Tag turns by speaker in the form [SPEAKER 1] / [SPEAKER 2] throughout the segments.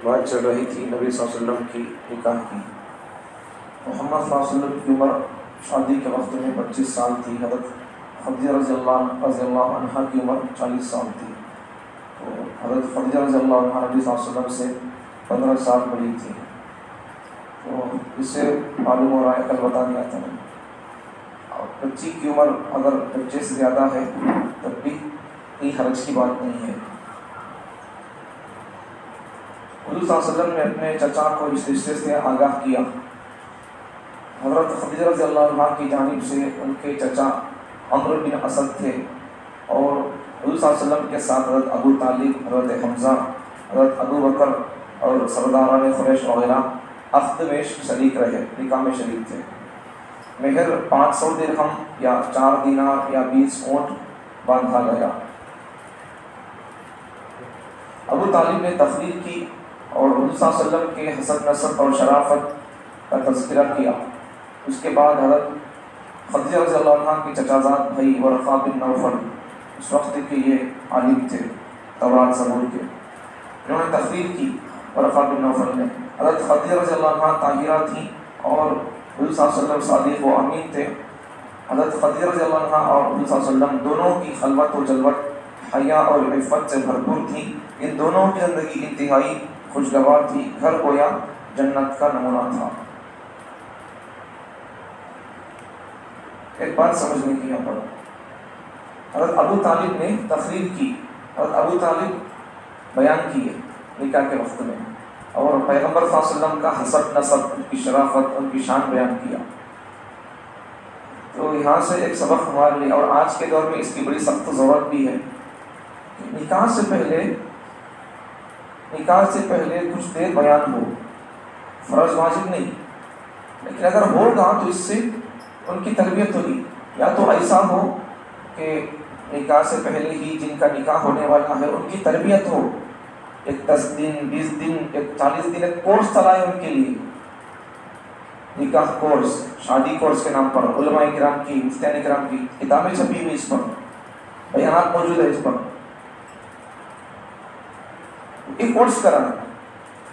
[SPEAKER 1] بات چل رہی تھی نبی صلی اللہ علیہ وسلم کی نکاح کی۔ محمد صلی اللہ علیہ وسلم کی عمر شادی کے وقت میں 25 سال تھی۔ حضرت خدیجہ رضی اللہ عنہ کی عمر 40 سال تھی۔ تو حضرت خدیجہ رضی اللہ عنہ نبی صلی اللہ علیہ وسلم سے 15 سال بڑی تھی۔ تو اس سے معلوم ہو رہا ہے، کل بتا دیا تھا میں، اور بچی کی عمر اگر بچے سے زیادہ ہے تب بھی کوئی حرج کی بات نہیں ہے۔ حضور صلی اللہ علیہ وسلم نے اپنے چچا کو اس رشتے سے آگاہ کیا۔ حضرت خدیجہ رضی اللہ عنہ کی جانب سے ان کے چچا عمرو بن اسد تھے، اور حضور صلی اللہ علیہ وسلم کے ساتھ حضرت ابو طالب، حضرت حمزہ، حضرت ابو بکر اور سرداران قریش وغیرہ عقد میں شریک رہے، نکاح میں شریک تھے۔ مہر 500 درہم یا 4 دینار یا 20 اونٹ باندھا گیا۔ ابو طالب نے تقریر کی اور حضور صلی اللہ علیہ وسلم کے حسن نسب اور شرافت کا تذکرہ کیا۔ اس کے بعد حضرت خدیجہ رضی اللہ عنہ کے چچازاد بھائی ورقہ بن نوفل، اس وقت کے یہ عالم تھے تورات زبور کے، انہوں نے تقریر کی۔ ورقہ بن نوفل نے، حضرت خدیجہ رضی اللہ عنہ طاہرہ تھیں اور حضور صلی اللہ علیہ وسلم صادق و امین تھے۔ حضرت خدیجہ رضی اللہ عنہ اور حضور صلی اللہ علیہ وسلم دونوں کی خلوت و جلوت حیا اور عفت سے بھرپور تھی۔ ان دونوں کی زندگی انتہائی خوشگوار تھی، گھر گویا جنت کا نمونہ تھا۔ ایک بات سمجھنے کی یہاں پر، حضرت ابو طالب نے تقریر کی، حضرت ابو طالب بیان کیے نکاح کے وقت میں، اور پیغمبر صلی اللہ علیہ وسلم کا حسب نسب، ان کی شرافت، ان کی شان بیان کیا۔ تو یہاں سے ایک سبق ہمارے لیے، اور آج کے دور میں اس کی بڑی سخت ضرورت بھی ہے کہ نکاح سے پہلے کچھ دیر بیان ہو، فرض واجب نہیں، لیکن اگر ہوگا تو اس سے ان کی تربیت ہوگی۔ یا تو ایسا ہو کہ نکاح سے پہلے ہی جن کا نکاح ہونے والا ہے ان کی تربیت ہو، ایک 10 دن 20 دن ایک 40 دن ایک کورس چلائے ان کے لیے، نکاح کورس، شادی کورس کے نام پر علماء کرام کی، مفتیان کرام کی کتابیں چھپی ہوئی، اس پر بیانات موجود ہے، اس پر ایک کورس کرائیں۔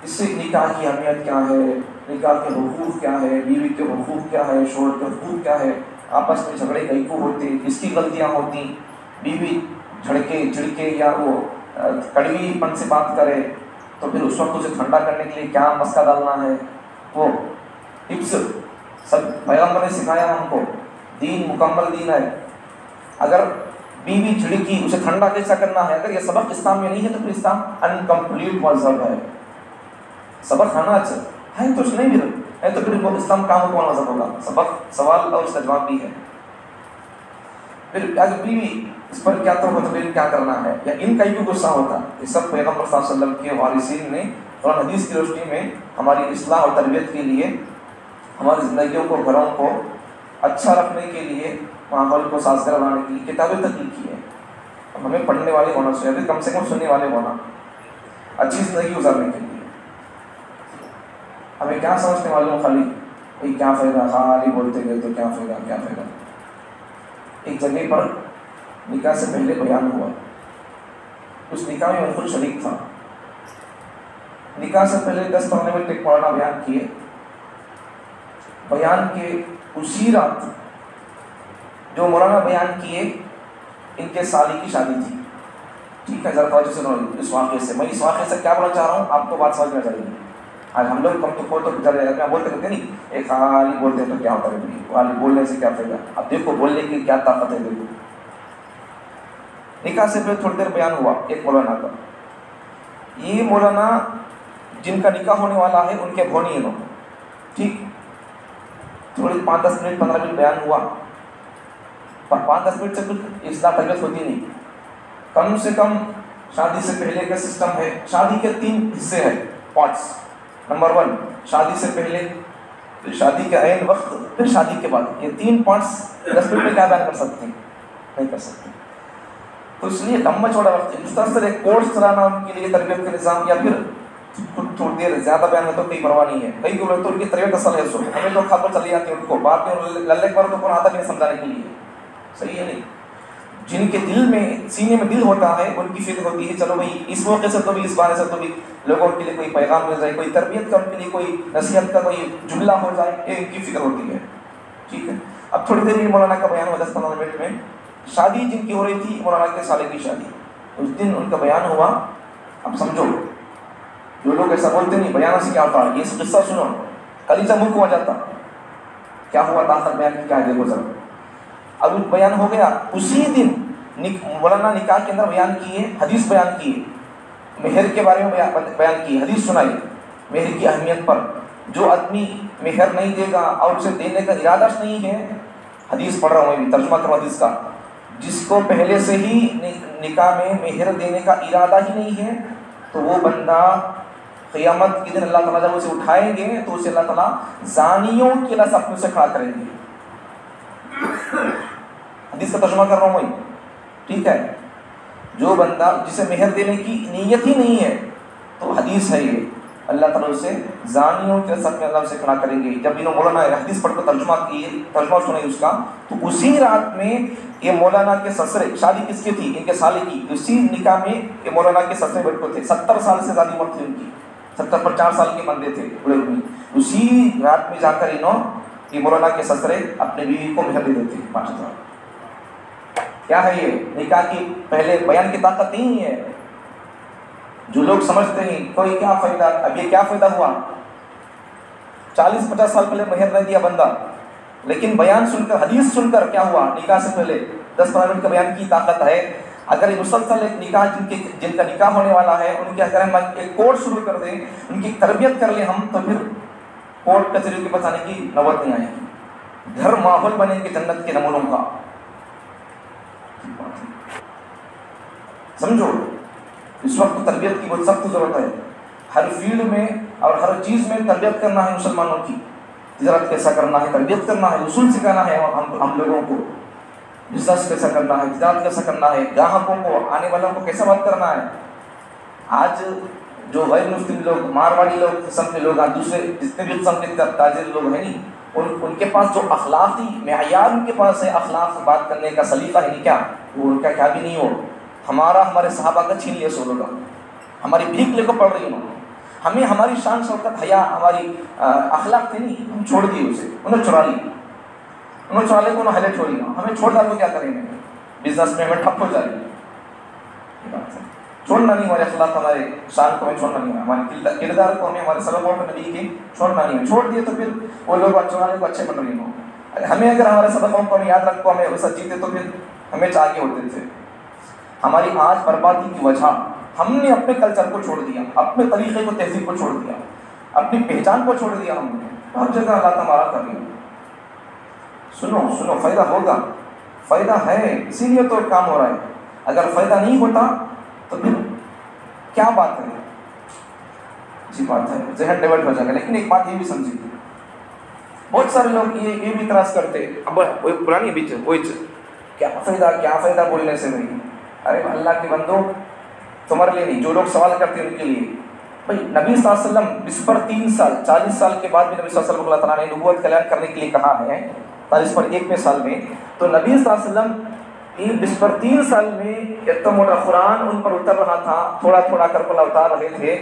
[SPEAKER 1] اس سے نکاح کی اہمیت کیا ہے، نکاح کے حقوق کیا ہے، بیوی کے حقوق کیا ہے، شوہر کے حقوق کیا ہے، آپس میں جھگڑے کئی کو ہوتے، کس کی غلطیاں ہوتی، بیوی جھڑکے یا وہ کڑوی پن سے بات کرے تو پھر اس وقت اسے ٹھنڈا کرنے کے لیے کیا مسئلہ ڈالنا ہے، وہ ٹپس سب پیغمبر نے سکھایا ہم کو۔ دین مکمل دین ہے۔ اگر بیوی جھڑکی اسے ٹھنڈا کیسا کرنا ہے، اگر یہ سبق اسلام میں نہیں ہے تو پھر اسلام انکمپلیٹ مذہب ہے۔ سبق آنا ہے تو نہیں بھی ہے تو پھر وہ اسلام کا مکمل مذہب ہوگا۔ سبق، سوال اور اس کا جواب بھی ہے۔ پھر اگر بیوی اس پر کیا تو پھر کیا کرنا ہے، یا ان کا ہی بھی غصہ ہوتا، یہ سب پیغمبر صلی اللہ علیہ وسلم کے وارثین نے قرآن حدیث کی روشنی میں ہماری اصلاح اور تربیت کے لیے، ہماری زندگیوں کو، گھروں کو اچھا رکھنے کے لیے، ماحول کو سازگار بنانے کے لیے کتابیں تخلیق کی ہے۔ اب ہمیں پڑھنے والے ہونا چاہیے، کم سے کم سننے والے ہونا، اچھی زندگی گزارنے کے لیے۔ ہمیں کیا سمجھنے والوں خالی کیا فائدہ، خالی بولتے گئے تو کیا فائدہ۔ ایک جگہ پر نکاح سے پہلے بیان ہوا، اس نکاح میں خود شریک تھا۔ نکاح سے پہلے 10-15 منٹ ایک مولانا بیان کیے، بیان کے اسی رات جو مولانا بیان کیے ان کے سالی کی شادی تھی۔ ٹھیک ہے، ذرا توجہ سے سنو اس واقعے سے، میں اس واقعے سے کیا بولنا چاہ رہا ہوں آپ کو بات سمجھ میں چاہیے۔ آج ہم لوگ کم تو کوئی تو میں بولتے کرتے نہیں، ایک خالی بولتے ہیں تو کیا ہوتا ہے، خالی بولنے سے کیا فائدہ۔ اب دیکھو بولنے کی کیا طاقت ہے، دیکھو۔ نکاح سے پہلے تھوڑی دیر بیان ہوا ایک مولانا کا، یہ مولانا جن کا نکاح ہونے والا ہے ان کے بھونی ہیں لوگ، ٹھیک، تھوڑی 5-10 منٹ 15 منٹ بیان ہوا، 5-10 منٹ سے کچھ اصلاح تربیت ہوتی نہیں۔ کم سے کم شادی سے پہلے کا سسٹم ہے، شادی کے 3 حصے ہیں، پارٹس۔ نمبر 1 شادی سے پہلے، پھر شادی کے عین وقت، پھر شادی کے بعد۔ یہ 3 پارٹس 10 منٹ میں کیا بیان کر سکتے ہیں؟ نہیں کر سکتے۔ تو اس لیے لمبا چوڑا وقت اس طرح سے ایک کورس چلانا ان کے لیے تربیت کا نظام، یا پھر تھوڑی دیر زیادہ بیان ہے تو کوئی پرواہ نہیں ہے۔ کئی کو تو ان کی تربیت اصل ہے، سو ہمیں تو خبر چلی جاتی ہے ان کو، بعد میں للے پر تو کون آتا بھی نہیں سمجھانے کے لیے، صحیح ہے نہیں۔ جن کے دل میں سینے میں دل ہوتا ہے ان کی فکر ہوتی ہے چلو بھائی اس موقع سے تو بھی اس بارے سے تو بھی لوگوں کے لیے کوئی پیغام مل جائے، کوئی تربیت کا ان کے لیے کوئی نصیحت کا کوئی جملہ ہو جائے، یہ ان کی فکر ہوتی ہے. ٹھیک ہے. اب تھوڑی دیر میں مولانا کا بیان ہوا 10-15 منٹ میں. شادی جن کی ہو رہی تھی مولانا کے سالے کی شادی، اس دن ان کا بیان ہوا. اب سمجھو جو لوگ ایسا بولتے نہیں بیانوں سے کیا ہوتا ہے، یہ قصہ سنو کلیجہ منہ کو آ جاتا. کیا ہوا تاخیر بیان کی کیا ہے دیکھو ذرا. اب بیان ہو گیا اسی دن مولانا نکاح کے اندر بیان کیے، حدیث بیان کیے، مہر کے بارے میں بیان کی، حدیث سنائی مہر کی اہمیت پر. جو آدمی مہر نہیں دے گا اور اسے دینے کا ارادہ نہیں ہے، حدیث پڑھ رہا ہوں میں بھی ترجمہ کروں حدیث کا، جس کو پہلے سے ہی نکاح میں مہر دینے کا ارادہ ہی نہیں ہے تو وہ بندہ قیامت کے دن اللہ تعالیٰ جب اسے اٹھائیں گے تو اسے اللہ تعالیٰ زانیوں کی لفظ اپنے سے کھڑا کریں گے. حدیث کا ترجمہ کر رہا ہوں میں. ٹھیک ہے. جو بندہ جسے مہر دینے کی نیت ہی نہیں ہے تو حدیث ہے یہ اللہ تعالیٰ اسے زانیوں کے ساتھ میں اللہ سے کھڑا کریں گے. جب انہوں مولانا حدیث پڑھ کر ترجمہ کیے، ترجمہ سنائی اس کا، تو اسی رات میں یہ مولانا کے سسرے، شادی کس کی تھی؟ ان کے سالے کی. اسی نکاح میں یہ مولانا کے سسرے بیٹھے تھے، 70 سال سے زیادہ عمر تھی ان کی، 70-50 سال کے بندے تھے بڑے ہوئے. اسی رات میں جا کر یہ مولانا کے سسرے اپنے بیوی کو مہر دے دیتے ہیں 5,000. کیا ہے یہ؟ نکاح کی پہلے بیان کی طاقت نہیں ہے. جو لوگ سمجھتے ہیں کوئی کیا فائدہ، اب یہ کیا فائدہ ہوا؟ 40-50 سال پہلے مہر نہیں دیا بندہ، لیکن بیان سن کر، حدیث سن کر کیا ہوا؟ نکاح سے پہلے 10-15 منٹ کا بیان کی طاقت ہے. اگر یہ مسلسل ایک نکاح جن کا نکاح ہونے والا ہے ان کے اگر ہم ایک کورس شروع کر دیں، ان کی تربیت کر لیں ہم، تو پھر کورٹ کچہری کے پاس آنے کی نوبت نہیں آئے گی. گھر ماحول بنے گے جنت کے نمونوں کا. سمجھو اس وقت تربیت کی بہت سخت ضرورت ہے. ہر فیلڈ میں اور ہر چیز میں تربیت کرنا ہے مسلمانوں کی. تجارت کیسا کرنا ہے تربیت کرنا ہے، اصول سکھانا ہے ہم لوگوں کو. بزنس کیسا کرنا ہے، تجارت کیسا کرنا ہے، گاہکوں کو، آنے والوں کو کیسا بات کرنا ہے. آج جو غیر مسلم لوگ، مارواڑی لوگ قسم کے لوگ، دوسرے جتنے بھی قسم کے تاجر لوگ ہیں نہیں، ان کے پاس جو اخلاقی معیار ان کے پاس ہے، اخلاق بات کرنے کا سلیقہ ہے نہیں، کیا وہ ان کا کیا بھی نہیں ہو. ہمارے صحابہ کا چھین لیا سولو کا، ہماری بھیک لے کو پڑ رہی انہوں نے. ہمیں ہماری شان شوکت حیا ہماری اخلاق تھے نہیں، ہم چھوڑ دیے اسے، انہوں چرا لی. انہوں چرا لے کو انہوں ہیلے چھوڑی نا، ہمیں چھوڑ ڈال کو کیا کریں گے؟ بزنس میں ہمیں ٹھپ ہو جائے گی. چھوڑنا نہیں، ہمارے اخلاق ہمارے شان کو ہمیں چھوڑنا نہیں ہے، ہمارے کردار کو ہمیں، ہمارے سبق اور نبی کے چھوڑنا نہیں ہے. چھوڑ دیے تو پھر وہ لوگ چرانے کو اچھے بن رہے ہوں. ہمیں اگر ہمارے سبقوں کو ہمیں یاد رکھو، ہمیں ویسا جیتے تو پھر ہمیں آگے ہوتے تھے. ہماری آج بربادی کی وجہ ہم نے اپنے کلچر کو چھوڑ دیا، اپنے طریقے کو، تہذیب کو چھوڑ دیا، اپنی پہچان کو چھوڑ دیا. ہم نے ہر جگہ اللہ ہمارا کر لیا. سنو فائدہ ہوگا، فائدہ ہے اسی لیے تو کام ہو رہا ہے. اگر فائدہ نہیں ہوتا تو پھر کیا بات ہے؟ اچھی بات ہے، ذہن ڈیولپ ہو جائے گا. لیکن ایک بات یہ بھی سمجھیے، بہت سارے لوگ یہ بھی اعتراض کرتے، اب وہی پرانی بیچ وہی کیا فائدہ بولنے سے نہیں. ارے اللہ کے بندو تمہارے لیے نہیں، جو لوگ سوال کرتے ہیں ان کے لیے. بھائی نبی صلی اللہ علیہ وسلم بس پر 3 سال 40 سال کے بعد بھی نبی صلی اللہ علیہ وسلم اللہ تعالیٰ نے نبوت کا اعلان کرنے کے لیے کہا ہے 40 پر 1 سال میں. تو نبی صلی اللہ علیہ وسلم بس پر 3 سال میں اتنا موٹا قرآن ان پر اتر رہا تھا، تھوڑا تھوڑا کر پلا اتار رہے تھے.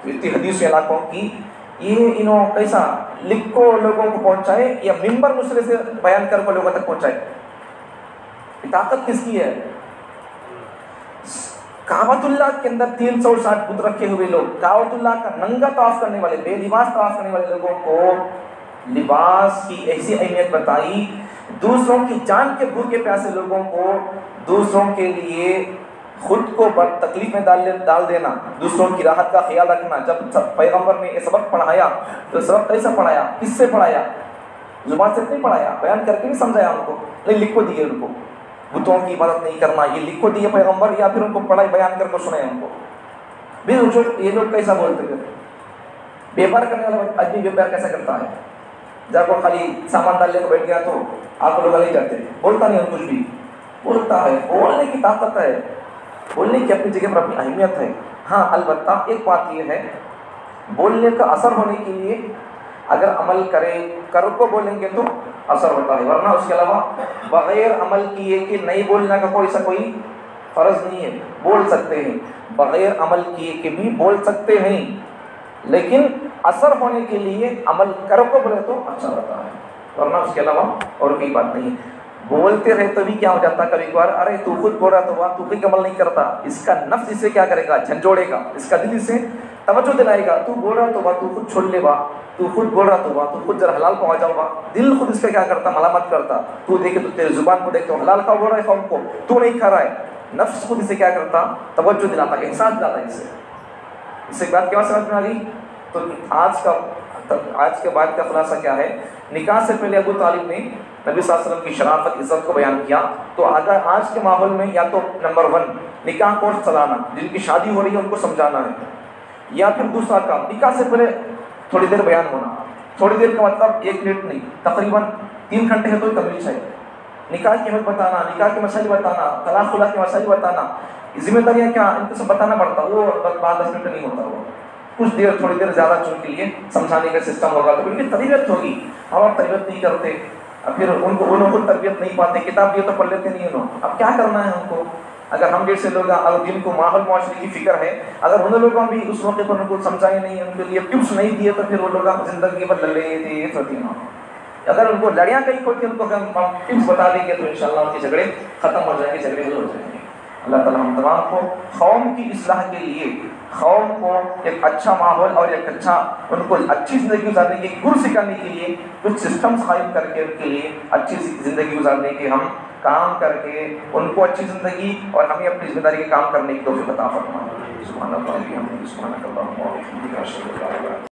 [SPEAKER 1] اتنی حدیث علاقوں کی یہ انہوں کیسا لکھ کو لوگوں کو پہنچائے یا ممبر مسئلے سے بیان کر کو لوگوں تک پہنچائے. طاقت کس کی ہے؟ کعبۃ اللہ کے اندر 360 بت رکھے ہوئے لوگ، کعبۃ اللہ کا ننگا طواف کرنے والے، بے لباس طواف کرنے والے لوگوں کو لباس کی ایسی اہمیت بتائی. دوسروں کی جان کے بھوکے پیاسے لوگوں کو دوسروں کے لیے خود کو تکلیف میں ڈال دینا، دوسروں کی راحت کا خیال رکھنا. جب پیغمبر نے یہ سبق پڑھایا تو سبق کیسا پڑھایا، کس سے پڑھایا؟ زبان سے نہیں پڑھایا، بیان کر کے نہیں سمجھایا ان کو، نہیں لکھ کو دیے ان کو. بتوں کی عبادت نہیں کرنا یہ لکھ کو دیے پیغمبر، یا پھر ان کو پڑھائی بیان کر کے سنایا ان کو. یہ لوگ کیسا بولتے تھے؟ بیپار کرنے والا آدمی بیپار کیسا کرتا ہے؟ جب وہ خالی سامان ڈالنے کو بیٹھ گیا تو آپ لوگ نہیں جاتے، بولتا نہیں کچھ بھی، بولتا ہے. بولنے کی طاقت ہے، بولنے کی اپنی جگہ پر اپنی اہمیت ہے. ہاں البتہ ایک بات یہ ہے، بولنے کا اثر ہونے کے لیے اگر عمل کر کو بولیں گے تو اثر ہوتا ہے، ورنہ اس کے علاوہ بغیر عمل کیے کہ نہیں بولنے کا کوئی فرض نہیں ہے، بول سکتے ہیں، بغیر عمل کیے کہ بھی بول سکتے ہیں، لیکن اثر ہونے کے لیے عمل کر کو بولے تو اچھا ہوتا ہے، ورنہ اس کے علاوہ اور کوئی بات نہیں ہے۔ بولتے رہے تو بھی کیا ہو جاتا ہے کبھی کبھار، ارے تو خود بول رہا تو تو خود عمل نہیں کرتا، اس کا نفس اسے کیا کرے گا، جھنجھوڑے گا، اس کا دل اسے توجہ دلائے گا، تو بول رہا تو خود چھوڑ لے با، تو خود بول رہا تو خود ذرا حلال پہنچ جاؤ گا، دل خود اس کا کیا کرتا، ملامت کرتا، تو دیکھے تو تیرے زبان کو دیکھ تو حلال کا بول رہا ہے قوم کو، تو نہیں کھا رہا ہے، نفس خود اسے کیا کرتا، توجہ دلاتا، احساس دلاتا اس سے بات کیا سمجھ میں آ گئی؟ تو آج کے بعد کا خلاصہ کیا ہے؟ نکاح سے پہلے ابو طالب نے نبی صلی اللہ علیہ وسلم کی شرافت عزت کو بیان کیا، تو اگر آج کے ماحول میں یا تو نمبر 1 نکاح کورس چلانا، جن کی شادی ہو رہی ہے ان کو سمجھانا ہے، یا پھر دوسرا کام نکاح سے پہلے تھوڑی دیر بیان ہونا، تھوڑی دیر کا مطلب 1 منٹ نہیں، تقریباً 3 گھنٹے ہے تو کمی چاہیے، نکاح کی اہمیت بتانا، نکاح کے مسائل بتانا، طلاق خلا کے مسائل بتانا، ذمہ داریاں کیا ان کو سب بتانا پڑتا، وہ 5-10 منٹ نہیں ہوتا، وہ کچھ دیر تھوڑی دیر زیادہ چن کے لیے سمجھانے کا سسٹم ہوگا، تو ان کی تربیت ہوگی، ہم اب تربیت نہیں کرتے، پھر انہوں کو تربیت نہیں پاتے، کتاب یہ تو پڑھ لیتے نہیں انہوں، اب کیا کرنا ہے ان کو؟ اگر ہم جیسے لوگ اگر جن کو ماحول معاشرے کی فکر ہے، اگر ان لوگوں بھی اس موقع پر ان کو سمجھائے نہیں، ان کے لیے ٹپس نہیں دیے، تو پھر وہ لوگ زندگی پر لڑے ہوتی ہیں، اگر ان کو لڑیاں کہیں کھولتی ان کو ہم ٹپس بتا دیں گے تو انشاءاللہ ان کے جھگڑے ختم ہو جائیں گے، جھگڑے حل ہو جائیں گے۔ اللہ تعالیٰ ہم تمام کو قوم کی اصلاح کے لیے، قوم کو ایک اچھا ماحول اور ایک ان کو اچھی زندگی گزارنے کی گر سکھانے کے لیے کچھ سسٹمز قائم کر کے ان کے لیے اچھی زندگی گزارنے کے ہم کام کر کے ان کو اچھی زندگی اور ہمیں اپنی ذمہ داری کے کام کرنے کی توفیق عطا فرمائے۔ سبحان اللہ، سبحان اللہ۔